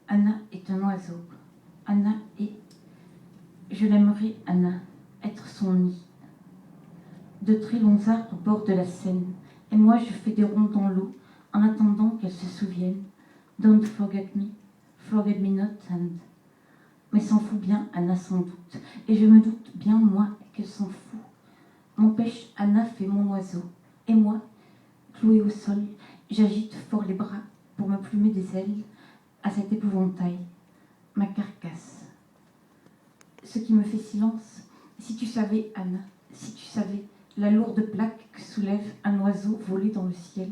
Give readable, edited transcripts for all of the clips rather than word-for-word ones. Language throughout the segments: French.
Anna est un oiseau. Anna est... Je l'aimerais, Anna, être son nid. De très longs arbres bordent la Seine, et moi je fais des ronds dans l'eau en attendant qu'elle se souvienne. Don't forget me not, and... Mais s'en fout bien, Anna, sans doute, et je me doute bien, moi, qu'elle s'en fout. M'empêche, Anna fait mon oiseau, et moi, clouée au sol, j'agite fort les bras pour me plumer des ailes à cet épouvantail, ma carcasse. Ce qui me fait silence, si tu savais, Anna, si tu savais la lourde plaque que soulève un oiseau volé dans le ciel.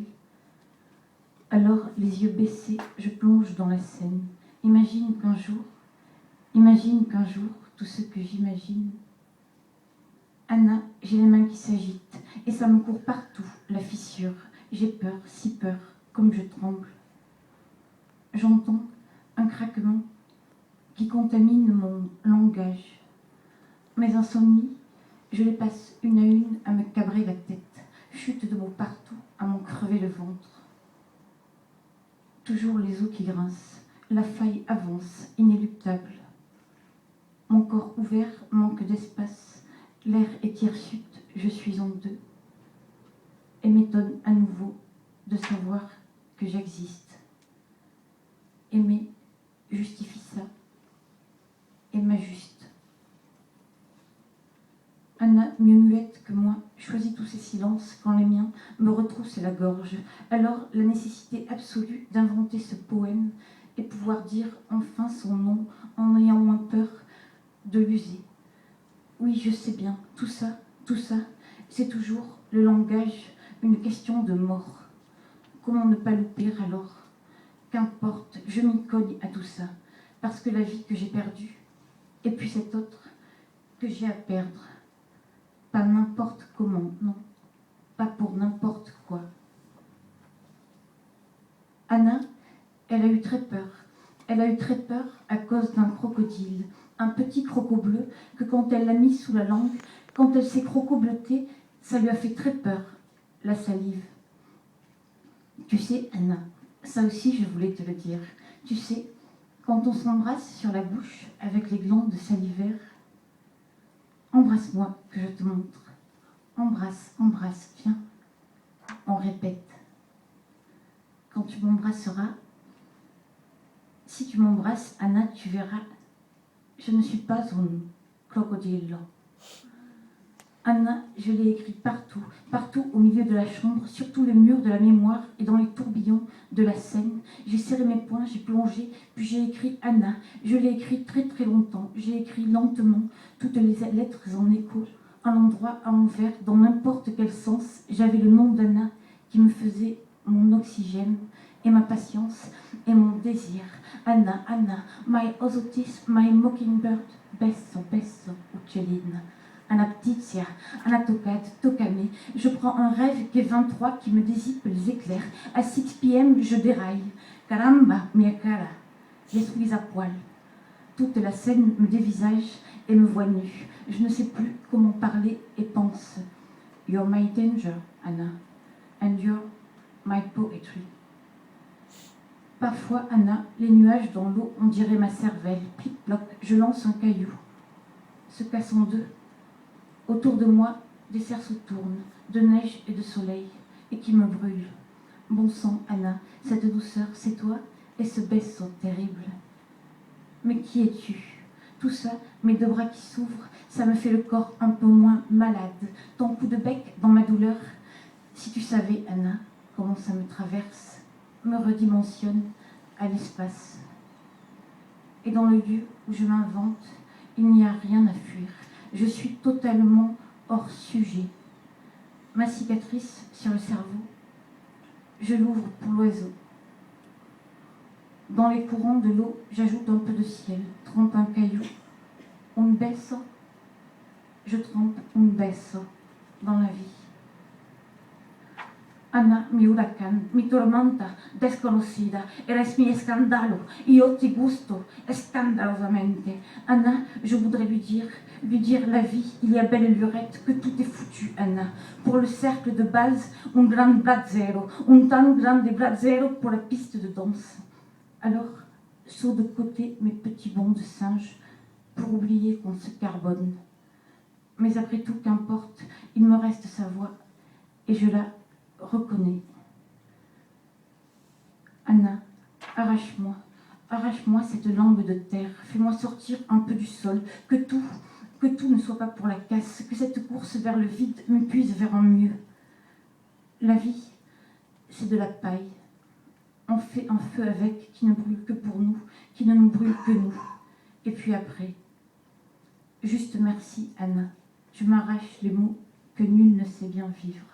Alors, les yeux baissés, je plonge dans la Seine. Imagine qu'un jour, tout ce que j'imagine. Anna, j'ai les mains qui s'agitent, et ça me court partout, la fissure. J'ai peur, si peur, comme je tremble. J'entends un craquement qui contamine mon langage. Mes insomnies, je les passe une à une à me cabrer la tête. Chute de mots partout, à m'en crever le ventre. Toujours les os qui grincent, la faille avance, inéluctable. Mon corps ouvert manque d'espace, l'air est hirsute, je suis en deux. Et m'étonne à nouveau de savoir que j'existe. Aimer justifie ça, et m'ajuste. Anna, mieux muette que moi, choisit tous ces silences quand les miens me retroussent la gorge. Alors la nécessité absolue d'inventer ce poème et pouvoir dire enfin son nom en ayant moins peur de l'user. Oui, je sais bien, tout ça, c'est toujours le langage, une question de mort. Comment ne pas louper alors? Qu'importe, je m'y cogne à tout ça, parce que la vie que j'ai perdue, et puis cette autre que j'ai à perdre, pas n'importe comment, non, pas pour n'importe quoi. Anna, elle a eu très peur. Elle a eu très peur à cause d'un crocodile, un petit croco bleu que quand elle l'a mis sous la langue, quand elle s'est croco-bleutée, ça lui a fait très peur, la salive. Tu sais, Anna, ça aussi je voulais te le dire. Tu sais, quand on s'embrasse sur la bouche avec les glandes salivaires, embrasse-moi que je te montre. Embrasse, embrasse, viens. On répète. Quand tu m'embrasseras, si tu m'embrasses, Anna, tu verras, je ne suis pas un crocodile. Anna, je l'ai écrit partout, partout au milieu de la chambre, sur tous les murs de la mémoire et dans les tourbillons de la Seine. J'ai serré mes poings, j'ai plongé, puis j'ai écrit Anna. Je l'ai écrit très très longtemps. J'ai écrit lentement toutes les lettres en écho, à l'endroit, à l'envers, dans n'importe quel sens. J'avais le nom d'Anna qui me faisait mon oxygène et ma patience et mon désir. Anna, Anna, my osotis, my mockingbird, besso, besso, uccellina. Anna Ptizia, Anna Tocame. Je prends un rêve qui est 23 qui me dissipe les éclairs. À 6 p.m., je déraille. Caramba, mia cara. Je suis à poil. Toute la scène me dévisage et me voit nue. Je ne sais plus comment parler et pense. You're my danger, Anna, and you're my poetry. Parfois, Anna, les nuages dans l'eau, on dirait ma cervelle. Plic-ploc, je lance un caillou. Se casse en deux. Autour de moi, des cerceaux tournent, de neige et de soleil, et qui me brûlent. Bon sang, Anna, cette douceur, c'est toi, et ce besso terrible. Mais qui es-tu? Tout ça, mes deux bras qui s'ouvrent, ça me fait le corps un peu moins malade. Ton coup de bec dans ma douleur. Si tu savais, Anna, comment ça me traverse, me redimensionne à l'espace. Et dans le lieu où je m'invente, il n'y a rien à fuir. Je suis totalement hors sujet. Ma cicatrice sur le cerveau, je l'ouvre pour l'oiseau. Dans les courants de l'eau, j'ajoute un peu de ciel, trempe un caillou. Un besso, je trempe un besso dans la vie. Anna, mi huracan, mi tormenta desconocida, eres mi escandalo, io ti gusto scandalosamente. Anna, je voudrais lui dire la vie, il y a belle lurette, que tout est foutu, Anna. Pour le cercle de base, un grand brazzero, un tan grande brazzero pour la piste de danse. Alors, saute de côté mes petits bonds de singe pour oublier qu'on se carbone. Mais après tout, qu'importe, il me reste sa voix et je la reconnais. Anna, arrache-moi, arrache-moi cette langue de terre, fais-moi sortir un peu du sol, que tout ne soit pas pour la casse, que cette course vers le vide m'épuise vers un mieux. La vie, c'est de la paille. On fait un feu avec qui ne brûle que pour nous, qui ne nous brûle que nous. Et puis après, juste merci, Anna. Tu m'arraches les mots que nul ne sait bien vivre.